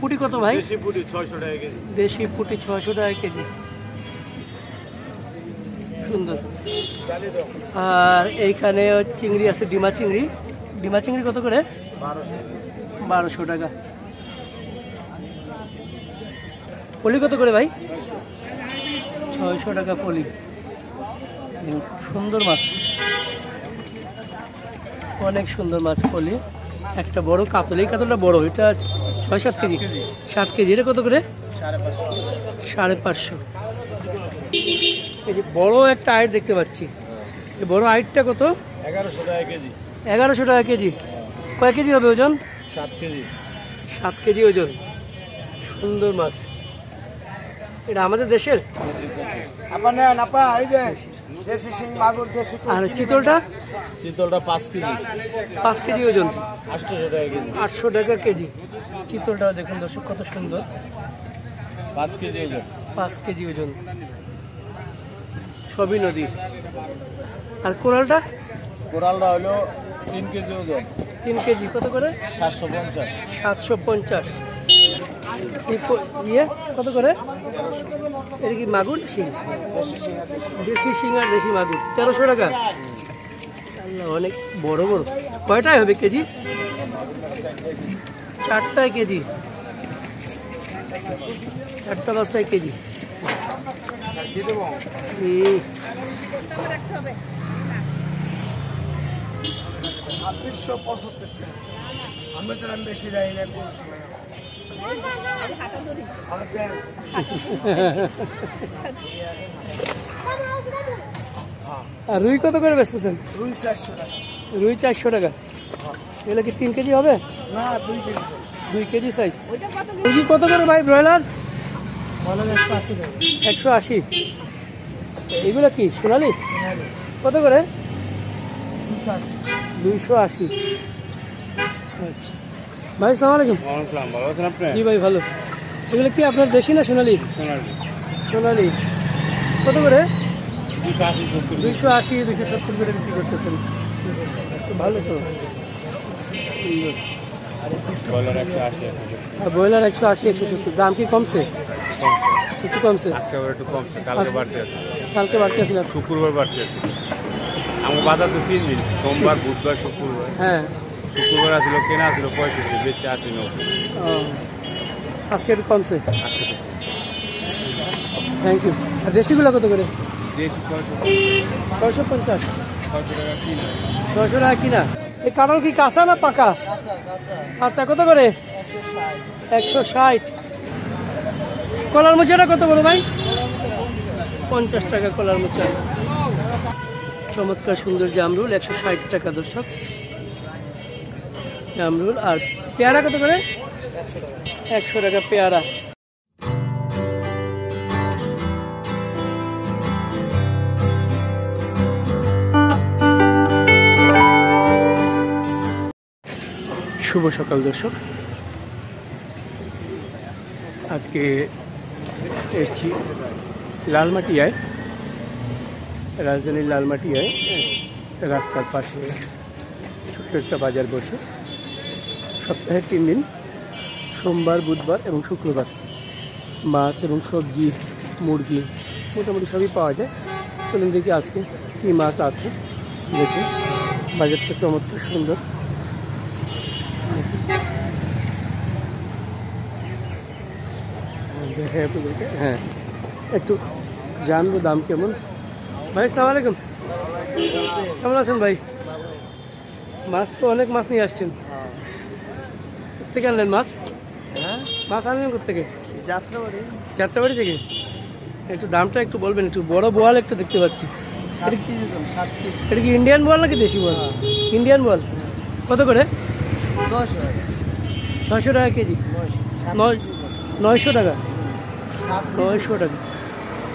পুটি কত ভাই? দেশি পুটি 600 টাকা কেজি। দেশি পুটি 600 টাকা কেজি, সুন্দর। আর এইখানে চিংড়ি আছে, ডিমা চিংড়ি। ডিমা চিংড়ি কত করে? 1200 টাকা। পলি কত করে ভাই? 600 টাকা পলি। সুন্দর মাছ, অনেক সুন্দর মাছ পলি। একটা বড় কাতল, এই কাতলটা বড়, এটা 6-7 কেজি, 7 কেজি। এটা কত করে? 550। এই যে বড় একটা আইট দেখতে পাচ্ছি, এই বড় আইটটা কত? 1100 টাকা কেজি। 1100 টাকা কেজি। কয় কেজি হবে ওজন? 7 কেজি। 7 কেজি ওজন। সুন্দর মাছ। এটা আমাদের দেশের। আর চিতলটা? চিতলটা 5 কেজি। 5 কেজি ওজন, 800 টাকা কেজি। 800 টাকা কেজি। চিতলটাও দেখুন দর্শক কত সুন্দর, 5 কেজি ওজন। 5 কেজি ওজন, সবই নদীর। আর কোরালটা? কোরালটা হলো 3 কেজি ওজন। 3 কেজি কত করে? 750। 750। ইয়ে কত করে? এটা কি মাগুর শিং? দেশি শিং আর দেশি মাগুর 1300 টাকা। আল্লাহ, অনেক বড় বড়। কয়টায় হবে কেজি? 4টায় কেজি, 4টা-5টায় কেজি। আর রুই কত করে বেচতেছেন? রুই 400 টাকা। রুই 400 টাকা। এগুলো কি 3 কেজি হবে? না, 2 কেজি। 2 KG size. মুরগি কত করে ভাই? ব্রয়লার 180। এগুলো কি সোনালি? কত করে? 280। আচ্ছা ভাই, আসসালামু আলাইকুম। ভালো আছেন আপনি? জি ভাই, ভালো। এগুলো কি আপনার দেশি না সোনালি? সোনালি। কত করে? 280, 270 করে বিক্রি করতেছেন। ভালো তো। আর ব্রয়লার 180, 170। দাম কি কমছে? একটু কমছে। একটু কমছে, কালকে বাড়তে আছে। কালকে বাড়তে আছে না? শুক্রবার বাড়তে আছে। আমার বাজার তো 3 দিন, সোমবার, বুধবার, শুক্রবার। হ্যাঁ, শুক্রবার আসলো কেনা আসলো 35, বেচে 80, 90। আজকে একটু কমছে। Thank you. আর দেশিগুলো কত করে? দেশি 650। 600 টাকা কিনা। 600 টাকা কিনা। এই কাঁঠাল কি কাঁচা না পাকা? কাঁচা। কত করে? 160। কলার মোচাটা কত বড় ভাই? 50 টাকা কলার মোচা। চমৎকার সুন্দর জামরুল 160 টাকা দর্শক, জামরুল। আর পেয়ারা কত করে? 100 টাকা পেয়ারা। শুভ সকাল দর্শক, আজকে এসেছি লালমাটিয়ায়, রাজধানীর লালমাটিয়ায়। রাস্তার পাশে ছোট্ট একটা বাজার বসে সপ্তাহে 3 দিন, সোমবার, বুধবার এবং শুক্রবার। মাছ এবং সবজি, মুরগি মোটামুটি সবই পাওয়া যায়। চলুন দেখি আজকে কী মাছ আছে। দেখুন বাজারটা চমৎকার সুন্দর। হ্যাঁ, একটু জানবো দাম কেমন। ভাই আসসালামু আলাইকুম, কেমন আছেন ভাই? মাছ তো অনেক মাছ নিয়ে আসছেন, কোথেকে আনলেন মাছ? মাছ আনলেন কোথেকে? যাত্রাবাড়ি থেকে। একটু দামটা একটু বলবেন। একটু বড় বোয়াল একটা দেখতে পাচ্ছি। এটা কি ইন্ডিয়ান বোয়াল নাকি দেশি বোয়াল? ইন্ডিয়ান বোয়াল। কত করে? 600 টাকা কেজি। 900 টাকা। 900 টাকা,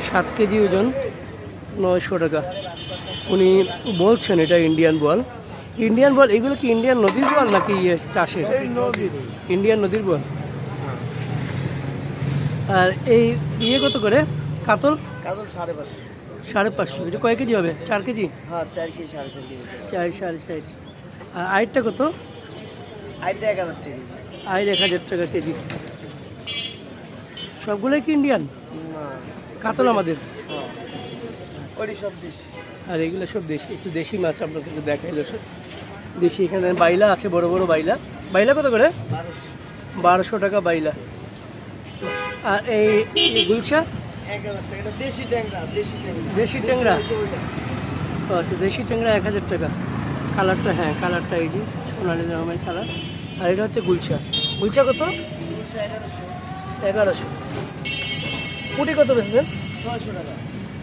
7 কেজি ওজন, 900 টাকা। উনি বলছেন এটা ইন্ডিয়ান বোয়াল। ইন্ডিয়ান বোয়াল এগুলো কি ইন্ডিয়ান নদীর বোয়াল নাকি চাষের? ইন্ডিয়ান নদীর বোয়াল। আর এই কত করে? কাতল 550। এটা কয় কেজি হবে? 4 কেজি? 4, 4.5। আর আইটটা কত? আইটা 1000 টাকা। আইর 1000 টাকা কেজি। সবগুলোই কি ইন্ডিয়ান? না, কাতল আমাদের, ওই সব দেশি। আর এগুলো সব দেশি। একটু দেশি মাছ আপনাদেরকে দেখাইলো সব দেশি। এখানে বাইলা আছে, বড় বড় বাইলা। বাইলা কত করে? 1200 টাকা বাইলা। আর এই গুলশা 1000 টাকা। এটা দেশি ট্যাংরা, দেশি ট্যাংরা। দেশি ট্যাংরা? ও আচ্ছা, দেশি ট্যাংরা 1000 টাকা। কালারটা, হ্যাঁ কালারটা এই যে সোনালি রকমের কালার। আর এটা হচ্ছে গুলশা। গুলশা কত? 1100। পুঁটি কত বেচবেন? 600 টাকা।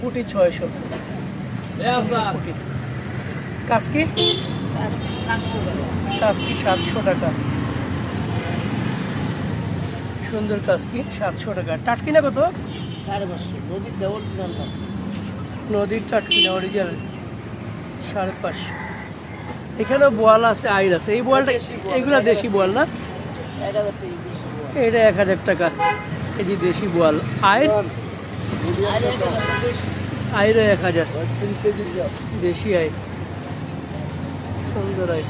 পুঁটি 600। পুঁটি। কাসকি? আজকে 700 টাকা। কাসকি 700 টাকা। সুন্দর কাসকি 700 টাকা। টাটকিনা কত? 550। নদীর দেওয়াল ছিলাম না। নদীর টাটকিনা অরিজিনাল 550। এখানেও বোয়াল আছে, আইর আছে। এই বোয়ালটা, এগুলা দেশি বোয়াল না? 1000 টাকা দেশি বোয়াল। এটা 1000 টাকা কেজি দেশি বোয়াল। আইর? আর 1000 টাকা দেশি। আইরও 1000। 3 কেজি দাও। দেশি আইর, সুন্দর আইর।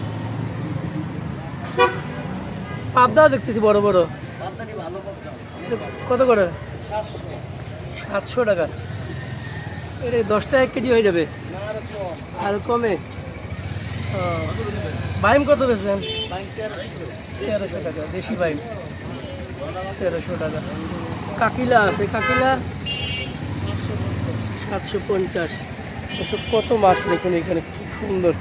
পাবদাও দেখতেছি বড় বড়। আপনারই ভালো পাবো। এটা কত করে? 700। 700 টাকা। এটা 10 টাকা 1 কেজি হয়ে যাবে। না আর কম। আর কমে? বাইম কত বেচেন? বাইক 1300। 1300 টাকা দেশি বাইম। 1300 টাকা। কাকিলা আছে, কাকিলা 750। এসব কত মাছ দেখুন এখানে, খুব সুন্দর,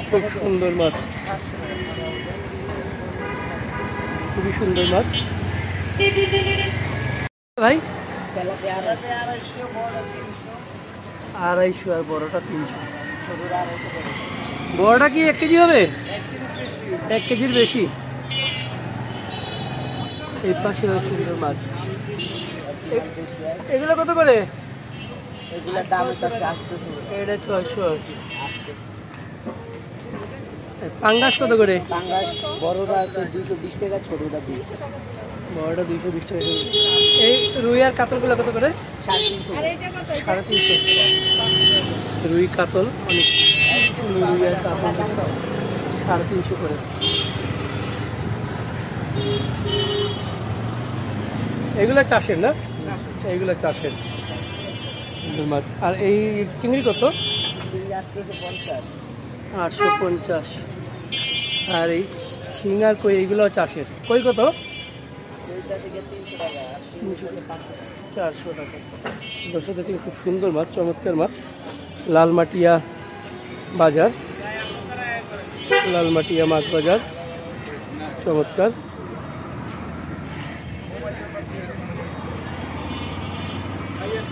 খুব সুন্দর মাছ, খুবই সুন্দর মাছ ভাই। তেলাতে 250, বড় 300। 250 আর বড়টা 300। ছোটরা 250 টাকা। বড়টা কি 1 কেজি হবে? 1 কেজি বেশি। 1 কেজির বেশি। এই পাশে সুন্দর মাছ। এগুলো কত করে? এগুলা দাম আছে 800 টাকা। এটা 600 আছে। পাঙ্গাস কত করে? পাঙ্গাস বড়রা আছে 220 টাকা, ছোটরা 200 টাকা। বড়টা 220 টাকা। এই রুই আর কাতলগুলো কত করে? 350। 350। রুই কাতল অনেক। রুই আর কাতল 350 করে। এগুলো চাষের না? এইগুলো চাষের সুন্দর মাছ। আর এই চিংড়ি কত? 850। 850। আর এই শিঙার কই, এইগুলো চাষের। কই কত? এইটা থেকে 300 টাকা, আর শিঙি থেকে 500 টাকা। 400 টাকা। দর্শক দেখুন, খুব সুন্দর মাছ, চমৎকার মাছ। লালমাটিয়া বাজার, লালমাটিয়া মাছ বাজার, চমৎকার।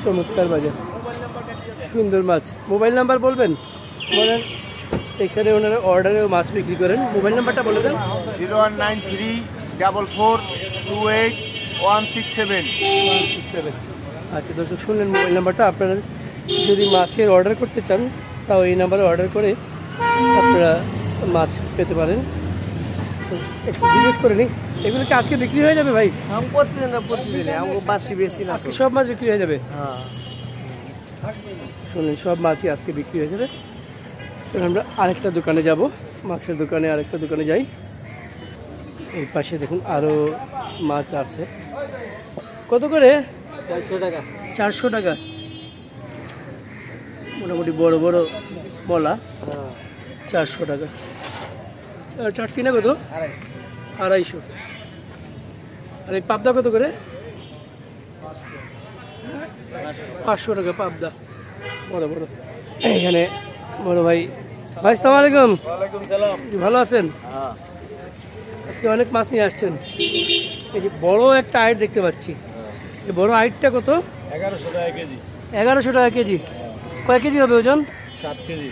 চমৎকার বাজার, সুন্দর মাছ। মোবাইল নাম্বার বলবেন? বলেন। এখানে ওনারা অর্ডারেও মাছ বিক্রি করেন। মোবাইল নাম্বারটা বলে দেন। 0193442167। 167। আচ্ছা দর্শক, শুনলেন মোবাইল নাম্বারটা। আপনারা যদি মাছের অর্ডার করতে চান, তাও এই নাম্বারে অর্ডার করে আপনারা মাছ পেতে পারেন। তো একটু জিজ্ঞেস করে নিই, এগুলো কি আজকে বিক্রি হয়ে যাবে ভাই? আমি প্রতিদিন আমাকে বাসি বেশি না। আজকে সব মাছ বিক্রি হয়ে যাবে? হ্যাঁ। শুনলেন, সব মাছই আজকে বিক্রি হয়ে যাবে। তো আমরা আরেকটা দোকানে যাব, মাছের দোকানে আরেকটা দোকানে যাই। এই পাশে দেখুন আরও মাছ আছে। কত করে? 400 টাকা। 400 টাকা। মোটামুটি বড় বড় বলা। 400 টাকা। আর টাটকিনা কত? 250। আর এই পাবদা কত করে? 500 টাকা পাবদা, বড় বড়। এখানে বড় ভাই। ভাই আসসালামু আলাইকুম। ওয়ালাইকুম সালাম। জি, ভালো আছেন? হ্যাঁ। আজকে অনেক মাছ নিয়ে আসছেন। এই যে বড় একটা আইট দেখতে পাচ্ছি, এই বড় আইটটা কত? 1100 টাকা কেজি। 1100 টাকা কেজি। কয় কেজি হবে ওজন? 7 কেজি।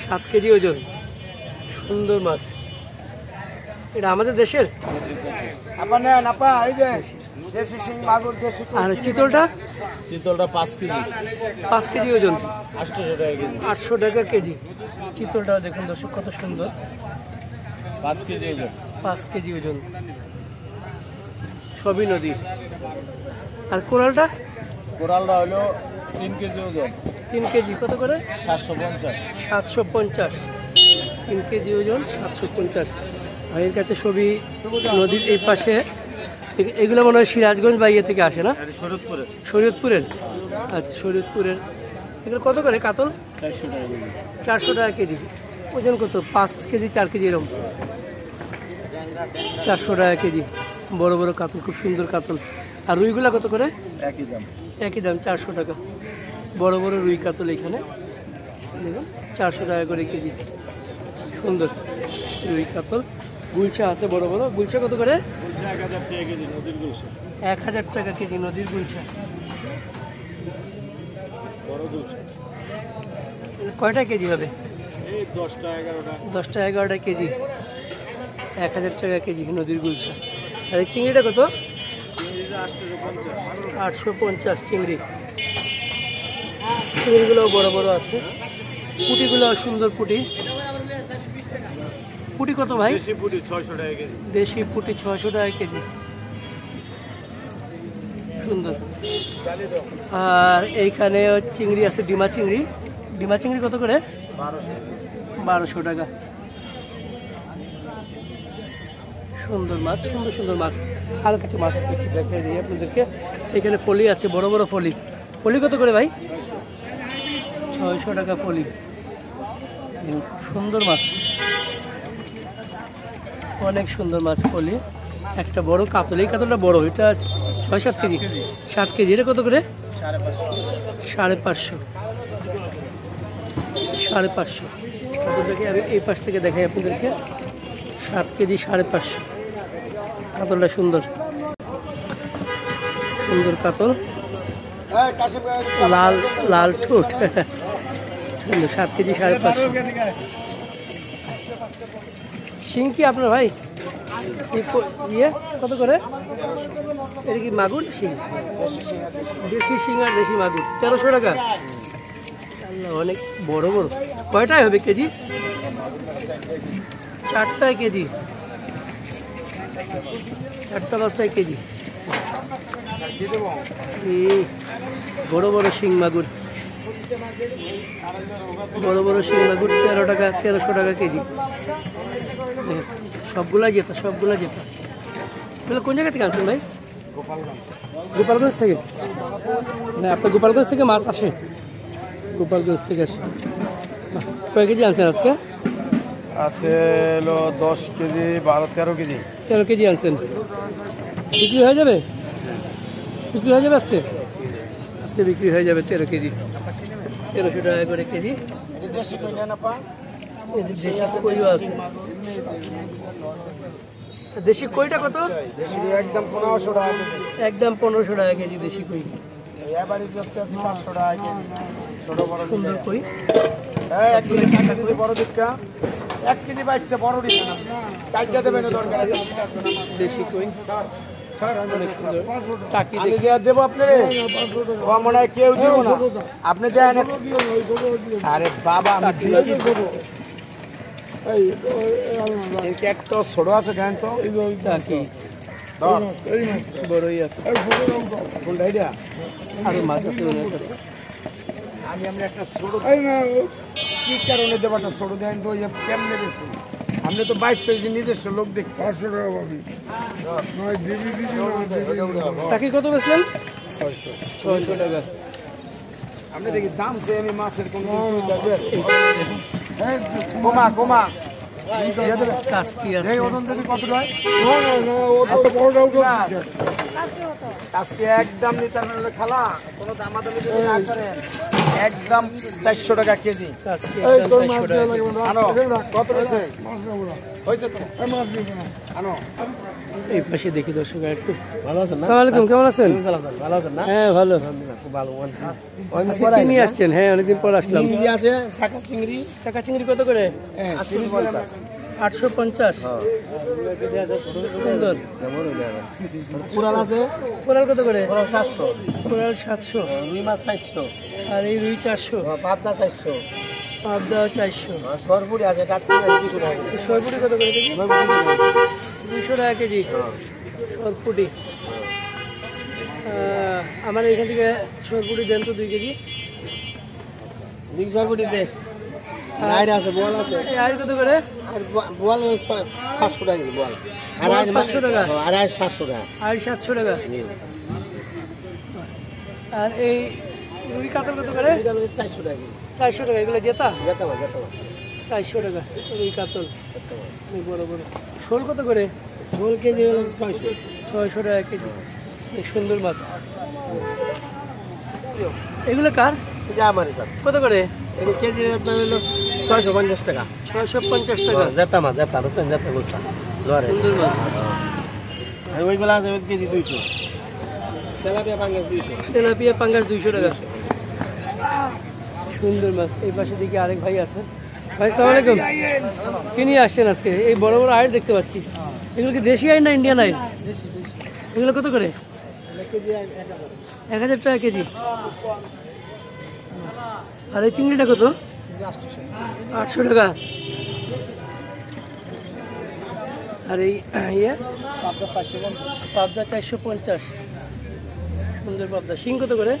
7 কেজি ওজন। সুন্দর মাছ। এটা আমাদের দেশের? আপা নেন, আপা এই যে দেশি শিং, মাগুর, দেশি কই। আর চিতলটা? চিতলটা 5 কেজি। 5 কেজি ওজন। 800 টাকা কেজি। 800 টাকা কেজি। চিতলটাও দেখুন দর্শক, কত সুন্দর। 5 কেজি ওজন। 5 কেজি ওজন। সবই নদীর। আর কোরালটা? কোরালটা হলো 3 কেজি ওজন। 3 কেজি। কত করে? 750। 750। 3 কেজি ওজন 750। ভাইয়ের কাছে সবই নদীর এই পাশে। এগুলো মনে হয় সিরাজগঞ্জ বা ইয়ে থেকে আসে না, শরীয়তপুরের। আচ্ছা, শরীয়তপুরের। এগুলো কত করে কাতল? 400 টাকা কেজি। ওজন কত? 5 কেজি 4 কেজি এরকম। 400 টাকা কেজি। বড় বড় কাতল, খুব সুন্দর কাতল। আর রুইগুলা কত করে? একই দাম 400 টাকা। বড় বড় রুই কাতল এখানে দেখুন 400 টাকা করে কেজি। সুন্দর রুই কাতল। গুলশা আছে বড় বড়। গুলশা কত করে? 1000 টাকা কেজি নদীর গুলশা। কয়টা কেজি হবে? 10টা 11টা কেজি। 1000 টাকা কেজি নদীর গুলশা। আর এই চিংড়িটা কত? 850 চিংড়ি। চিংড়িগুলোও বড় বড় আছে। পুঁটিগুলো সুন্দর পুঁটি। পুঁটি কত ভাই? দেশি পুঁটি 600 টাকা কেজি। দেশি পুঁটি 600 টাকা কেজি। সুন্দর। আর এইখানে চিংড়ি আছে, ডিমা চিংড়ি। ডিমা চিংড়ি কত করে? 1200 টাকা। সুন্দর মাছ, সুন্দর সুন্দর মাছ। আরো কিছু মাছ আছে, একটু দেখাই দিই আপনাদেরকে। এখানে ফলি আছে, বড় বড় ফলি। ফলি কত করে ভাই? 600 টাকা ফলি। সুন্দর মাছ, অনেক সুন্দর মাছ ফলি। একটা বড় কাতল, এই কাতলটা বড়, এটা 6-7 কেজি। 7 কেজি। এটা কত করে? 550। 550 কাতলটাকে আমি এই পাশ থেকে দেখাই আপনাদেরকে। 7 কেজি 550। কাতলটা সুন্দর সুন্দর কাতল, লাল লাল ঠোঁট। সুন্দর। 7 কেজি 550। শিং কি আপনার ভাই? ইয়ে কত করে? এটা কি মাগুর শিং? দেশি শিং আর দেশি মাগুর 1300 টাকা। অনেক বড় বড়। কয়টায় হবে কেজি? 4টায় কেজি। 4টা-5টায় কেজি। বড় বড় শিং মাগুর, বড় বড় শিং মাগুর 1300 টাকা কেজি। সবগুলা যেত, সবগুলা যেত। এগুলো কোন জায়গা থেকে আনছেন ভাই? গোপালগঞ্জ থেকে। না, আপনার গোপালগঞ্জ থেকে মাছ আসে? গোপালগঞ্জ থেকে আসে। কয় কেজি আনছেন আজকে? আছে হলো 10 কেজি, 12-13 কেজি। 13 কেজি আনছেন। বিক্রি হয়ে যাবে? বিক্রি হয়ে যাবে আজকে? আজকে বিক্রি হয়ে যাবে 13 কেজি। 1300 টাকা করে কেজি। দেশি কইও আছে। দেশি কইটা কত? একদম 1500 টাকা কেজি। একদম 1500 টাকা কেজি দেশি কই। এবারে করতে আছে 500 টাকা কেজি। ছোট বড় সুন্দর কই। 1 কেজি টাকা কেজি বড় দিকটা। 1 কেজি বাইছে বড় দিক না। কাইটা দেবেন দরকার আছে। দেশি কই। অনেক সুন্দর। টাকি আমি দেব আপনারে। ও মনে হয় কেউ দিব না। আপনি দেন। আরে বাবা আমি দিয়েছি দেব। এই একটা ছোট আছে দেন তো। টাকি বড়ই আছে। কোনটা এটা? আরো মাছ আছে ওনার কাছে। আমি একটা ছোট কি কারণে দেবাটা ছোট দেন তো কেমনে বেশি? আপনি তো 22 কেজি নিজস্ব লোক দেখ। 500 টাকা পাবি। টাকি কত বেচলেন? 600 টাকা। আপনি দেখি দাম চেয়ে আমি মাছের কোন কমা কমা কাস্কি আছে। এই ওজন দেবি কত টাকা? আজকে একদম নিতে হবে খালা, কোনো দামাদামি যদি না করেন। একদম 400 টাকা কেজি। কাস্কি এই একদম তোর 400 মাছ টাকা দিয়ে কেজি। আনো কত হয়েছে? হয়েছে তো আনো। এই পাশে দেখি দর্শক একটু। ভালো আছেন না? আসসালামু আলাইকুম, কেমন আছেন? ভালো আছেন না? হ্যাঁ ভালো। খুব ভালো। আজকে কি নিয়ে আসছেন? হ্যাঁ অনেকদিন পর আসলাম। চিংড়ি আছে, চাকা চিংড়ি। চাকা চিংড়ি কত করে? 850। সুন্দর। কুড়াল আছে, কোরাল কত করে? 700। কোরাল 700। রুই মাছ 400। আর এই রুই 400। পাবদা 400। পাবদা 400। সরপুরি আছে, কাটপুরি আছে 200 টাকা। সরপুটি কত করে কেজি? 200 টাকা কেজি সরপুটি। আমার এখান থেকে সরপুটি দেন তো 2 কেজি। সরপুরি দে। আইর আছে বোয়াল আছে এই আইর কত করে? আর বোয়াল 500 টাকা কেজি বোয়াল আর বোয়াল আইর 500 টাকা? আর আইর 700 টাকা আইর 700 টাকা। আর এই রুই কাতল কত করে? 400 টাকা কেজি 400 টাকা। এগুলো জেতা যেতে হবে 400 টাকা রুই কাতল অনেক বড় বড়। শোল কত করে? 16 কেজি হলো 600 600 টাকা কেজি। অনেক সুন্দর মাছ। এগুলো কার? এটা আমার স্যার কত করে? এটা কেজি আপনার হলো 650 টাকা 650 টাকা। যেতে মা যেতে বুঝছেন যেতে বলছেন ধরে সুন্দর মাছ। আর ওইগুলো আছে কেজি 200 তেলাপিয়া পাঙ্গাস 200 তেলাপিয়া পাঙ্গাস 200 টাকা। সুন্দর মাছ। এই পাশে দিকে আরেক ভাই আছে। ভাই আসসালামু আলাইকুম। কি নিয়ে আসছেন আজকে? এই বড় বড় আইড় দেখতে পাচ্ছি। এগুলো কি দেশি আইড় না ইন্ডিয়ান আইড়? এগুলো কত করে? কেজি 1000 টাকা কেজি। আর এই চিংড়িটা কত? 800 টাকা। আর এই ইয়ে পাবদা 450। সুন্দর পাবদা। শিং কত করে?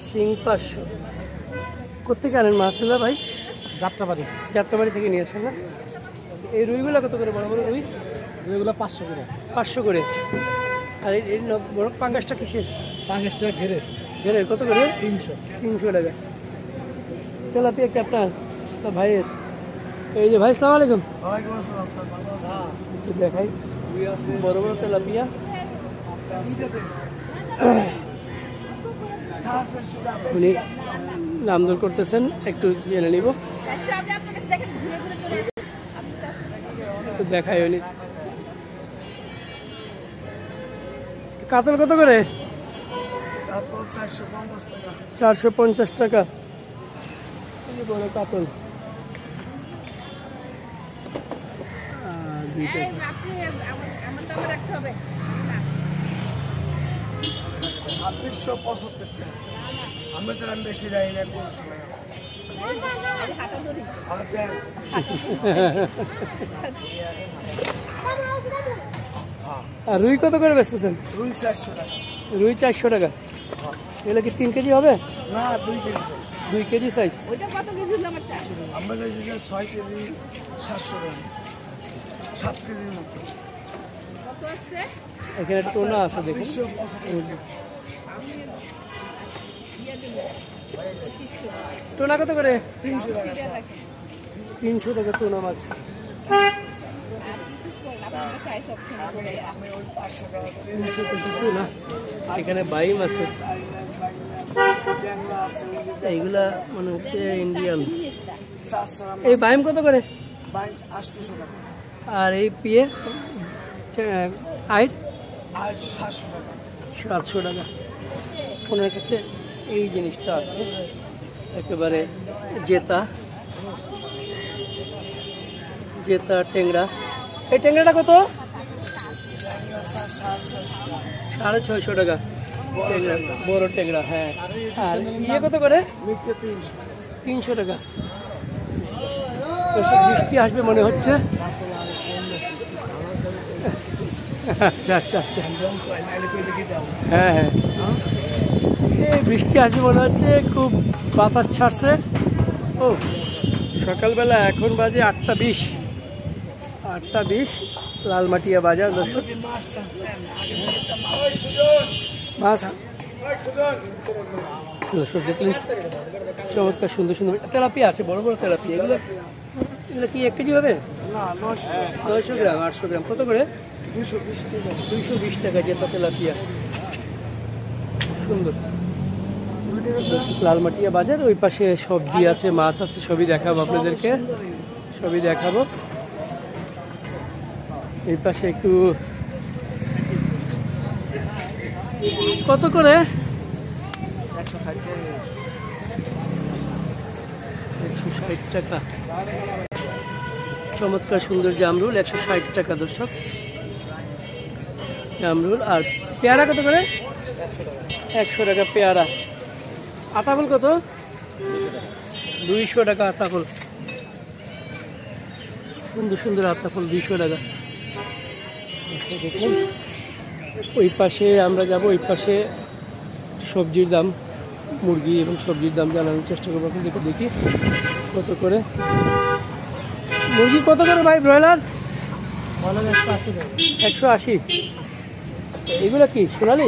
শিং 500। কোথেকে আনেন মাছগুলো ভাই? যাত্রাবাড়ি যাত্রাবাড়ি থেকে নিয়ে আসেন না? এই রুইগুলো কত করে? বড় বড় রুই এগুলো 500 করে 500 করে। আর এই বড় পাঙ্গাসটা কিসের? পাঙ্গাসটা ঘেরের ঘেরের কত করে? 300 টাকা। তেলাপিয়া কি আপনার? তো ভাইয়ের। এই যে ভাই আসসালামু আলাইকুম। ওয়ালাইকুম আসসালাম একটু দেখাই বড় বড় তেলাপিয়া। উনি দাম দর করতেছেন, একটু জেনে নিব। একটু দেখাই উনি। কাতল কত করে? 450 টাকা। এই বড় কাতল 2 টাকা। আমি তো বেশি যাই না কোন সময় আর রুই কত করে বেচতেছেন? রুই 400 টাকা রুই 400 টাকা। এগুলো কি 3 কেজি হবে? না 2 কেজি 2 কেজি সাইজ। আমরা 6 কেজি 700 টাকা 7 কেজির মতো এখানে টোনা আছে দেখুন। টোনা কত করে? 300 টাকা টোনা মাছ। টোনা। এখানে বাইম আছে। এইগুলা মনে হচ্ছে ইন্ডিয়ান। এই বাইম কত করে? 800 টাকা আর এই পিয়ে আইট আর 700 টাকা 700 টাকা। ওনার কাছে এই জিনিসটা আছে একেবারে জেতা জেতা ট্যাংরা। এই ট্যাংরাটা কত? 650 টাকা ট্যাংরা, বড় ট্যাংরা। হ্যাঁ। আর ইয়ে কত করে? 300 টাকা। বৃষ্টি আসবে মনে হচ্ছে। আচ্ছা আচ্ছা আচ্ছা। হ্যাঁ হ্যাঁ, এই বৃষ্টি আসবে মনে হচ্ছে, খুব বাতাস ছাড়ছে। ও সকালবেলা, এখন বাজে 8টা 20। 8টা 20 লালমাটিয়া বাজার। দর্শক মাছ দর্শক দেখলেন, চমৎকার সুন্দর সুন্দর তেলাপিয়া আছে, বড় বড় তেলাপিয়া। এগুলো এগুলো কি 1 কেজি হবে? 900 গ্রাম 800 গ্রাম কত করে? 220 টাকা জেতা তেলাপিয়া। সুন্দর। লালমাটিয়া বাজার, ওই পাশে সবজি আছে, মাছ আছে, সবই দেখাবো আপনাদেরকে, সবই দেখাবো। এই পাশে একটু কত করে? 160 টাকা। চমৎকার সুন্দর জামরুল 160 টাকা দর্শক, জামরুল। আর পেয়ারা কত করে? 100 টাকা পেয়ারা। আতাফল কত? 200 টাকা আতাফল। সুন্দর সুন্দর আতাফল 200 টাকা। দেখুন ওই পাশে আমরা যাব, ওই পাশে সবজির দাম, মুরগি এবং সবজির দাম জানানোর চেষ্টা করবো আপনাদেরকে। দেখি কত করে মুরগি কত করে ভাই ব্রয়লার? 180। এগুলো কি সোনালি?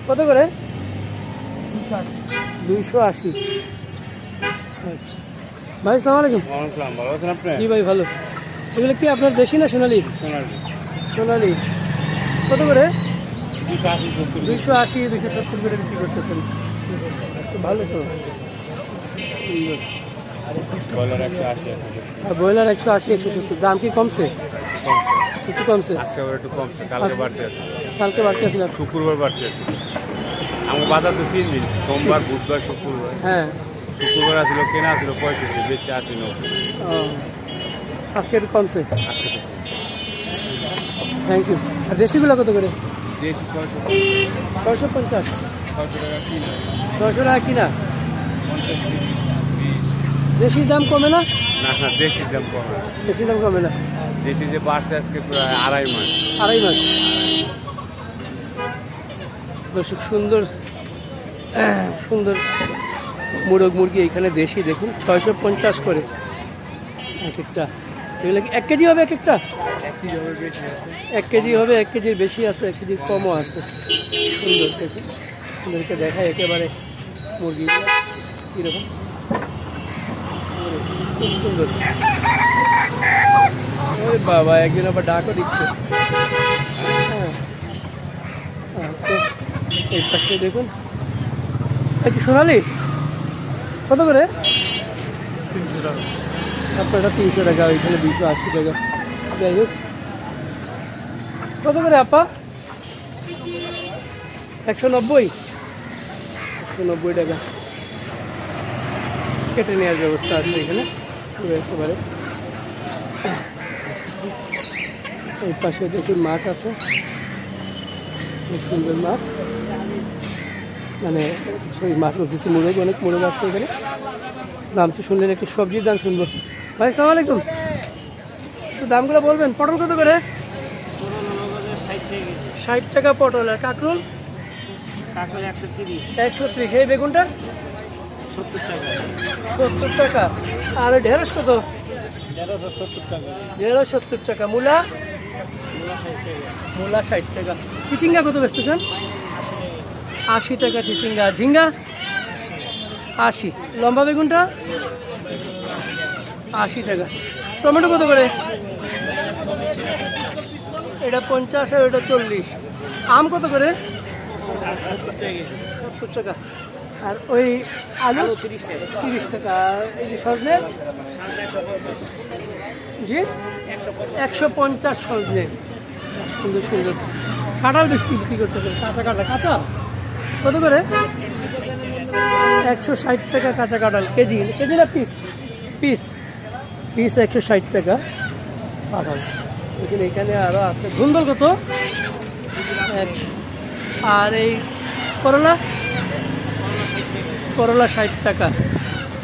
কত করে? 280। আচ্ছা ভাই আসসালামু আলাইকুম। ভালো আছেন আপনি? জি ভাই ভালো। এগুলো কি আপনার দেশি না সোনালি? সোনালি কত করে? 280 270 করে বিক্রি করতেছেন। ভালো তো। আর ব্রয়লার 180 170। দাম কি কমছে? একটু কমছে। একটু কমছে, কালকে বাড়তে আছে। কালকে বাড়তে আছে, শুক্রবার বাড়তে আছে। আমার বাজার তো 3 দিন, সোমবার বুধবার শুক্রবার। হ্যাঁ শুক্রবার আসলো কেনা আসলো 65, বেচে 80 90। আজকে একটু কমছে। Thank you. আর দেশিগুলো কত করে? দেশি 650। 600 টাকা কিনা। দেশির দাম কমে না? না না, দেশির দাম কম। দেশির দাম কমে না। দেশি যে বাড়ছে আজকে প্রায় 2.5 মাস। 2.5 মাস। দর্শক সুন্দর সুন্দর মোরগ মুরগি এখানে দেশি দেখুন 650 করে এক একটা। এগুলো 1 কেজি হবে এক একটা? 1 কেজি হবে, 1 কেজির বেশি আছে, 1 কেজির কমও আছে। সুন্দর দেখুন, সুন্দরকে দেখায় একেবারে মুরগিগুলো কীরকম খুব সুন্দর। ওরে বাবা, একজন আবার ডাকও দিচ্ছে। হ্যাঁ এই পাশে দেখুন কি সোনালি কত করে? 300 টাকা। আপনারটা 300 টাকা, ওইখানে 280 টাকা। যাই হোক, কত করে আপা? 190 টাকা। কেটে নেওয়ার ব্যবস্থা আছে এখানে একেবারে। এই পাশে দেখুন মাছ আছে, খুব সুন্দর মাছ, মানে সেই মাছ কিছু মুরগ, অনেক মুরগ আছে এখানে। দাম তো শুনলেন, একটু সবজির দাম শুনবো। ভাই আসসালামু আলাইকুম, একটু দামগুলো বলবেন। পটল কত করে? 60 টাকা পটল। আর কাঁকরোল? 130। এই বেগুনটা 70 টাকা। আর ঢেঁড়স কত? 70 টাকা। মূলা? মূলা 60 টাকা। চিচিঙ্গা কত বেচতেছেন? 80 টাকা চিচিঙ্গা। ঝিঙ্গা 80। লম্বা বেগুনটা 80 টাকা। টমেটো কত করে? এটা 50 আর এটা 40। আম কত করে? 70 টাকা। আর ওই আলু 30 টাকা। এই যে সজনে? জি 150 সজনে। সুন্দর সুন্দর। কাঁঠাল বিক্রি করতেছে, কাঁচা কাঁঠাল। কাঁচা কত করে? 160 টাকা কাঁচা কাঁঠাল। কেজি? কেজি না পিস? পিস 160 টাকা কাঁঠাল। এখানে এখানে আরও আছে। ধুন্দল কত? 100। আর এই করলা? করলা 60 টাকা।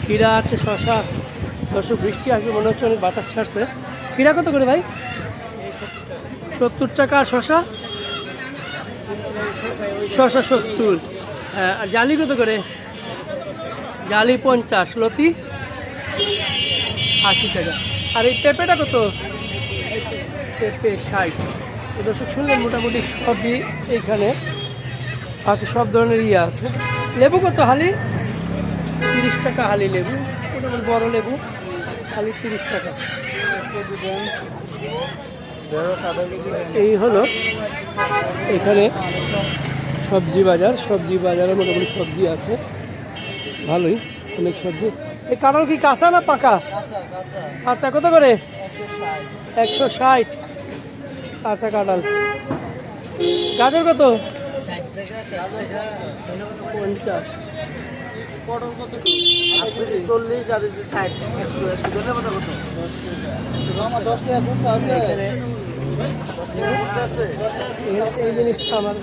ক্ষীরা আছে, শশা আছে। দর্শক বৃষ্টি আসবে মনে হচ্ছে, অনেক বাতাস ছাড়ছে। ক্ষীরা কত করে ভাই? 70 টাকা। আর শশা? শশা 70। আর জালি কত করে? জালি 50। লতি 80 টাকা। আর এই পেঁপেটা কত? পেঁপে 60। দর্শক শুনলেন, মোটামুটি সবই এইখানে আছে, সব ধরনের ইয়ে আছে। লেবু কত হালি? 30 টাকা হালি লেবু, মোটামুটি বড় লেবু হালি 30 টাকা। এই হলো এখানে সবজি বাজার। সবজি বাজারে মোটামুটি সবজি আছে ভালোই, অনেক সবজি। এই কাঁঠাল কি কাঁচা না পাকা? কাঁচা। কত করে? 160 কাঁচা কাঁঠাল। গাজর কত? 50। পটল কত? 40 আর 60 100 ধরে কত? 10 টাকা বুঝতে আছে। এই জিনিসটা আমার।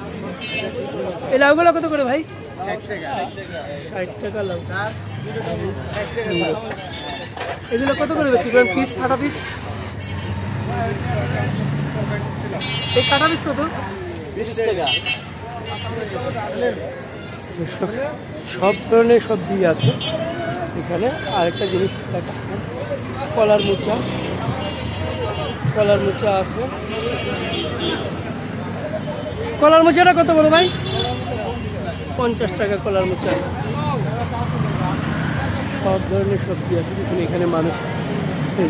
এই লাউগুলো কত করে ভাই? 60 টাকা লাউ। এগুলো কত করে বিক্রি করেন? পিস, কাটা পিস? এই কাটা পিস কত? 20 টাকা। সব ধরনের সবজি আছে। এখানে আরেকটা জিনিস দেখাচ্ছেন, কলার মোচা। কলার মোচা আছে। কলার মোচাটা কত বড় ভাই? 50 টাকা কলার মোচা। সব ধরনের সবজি আছে। দেখুন এখানে মানুষ,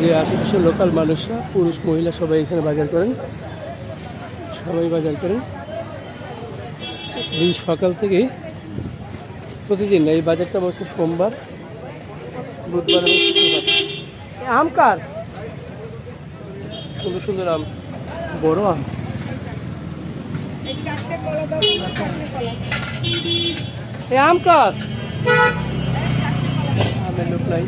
যে আশেপাশের লোকাল মানুষরা, পুরুষ মহিলা সবাই এখানে বাজার করেন, সবাই বাজার করেন। এই সকাল থেকে প্রতিদিন এই বাজারটা বসে সোমবার, বুধবার এবং শুক্রবার। আম কার? সুন্দর সুন্দর আম, বড় আম। এই আম কার? আমের লোক নাই।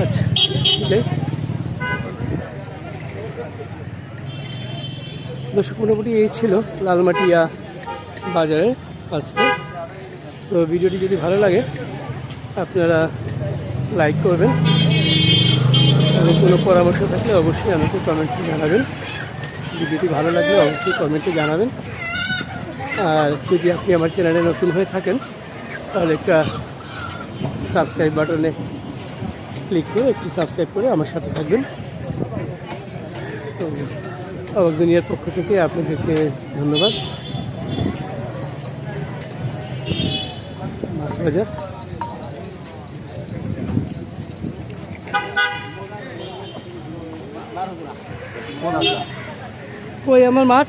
আচ্ছা, যাই। দর্শক, মোটামুটি এই ছিল লালমাটিয়া বাজারে আজকে। তো ভিডিওটি যদি ভালো লাগে আপনারা লাইক করবেন, এবং কোনো পরামর্শ থাকলে অবশ্যই আমাকে কমেন্টে জানাবেন। ভিডিওটি ভালো লাগলে অবশ্যই কমেন্টে জানাবেন। আর যদি আপনি আমার চ্যানেলে নতুন হয়ে থাকেন তাহলে একটা সাবস্ক্রাইব বাটনে ক্লিক করে একটি সাবস্ক্রাইব করে আমার সাথে থাকবেন। তো অবাক দুনিয়ার পক্ষ থেকে আপনাদেরকে ধন্যবাদ। মাছ বাজার। ওই আমার মাছ।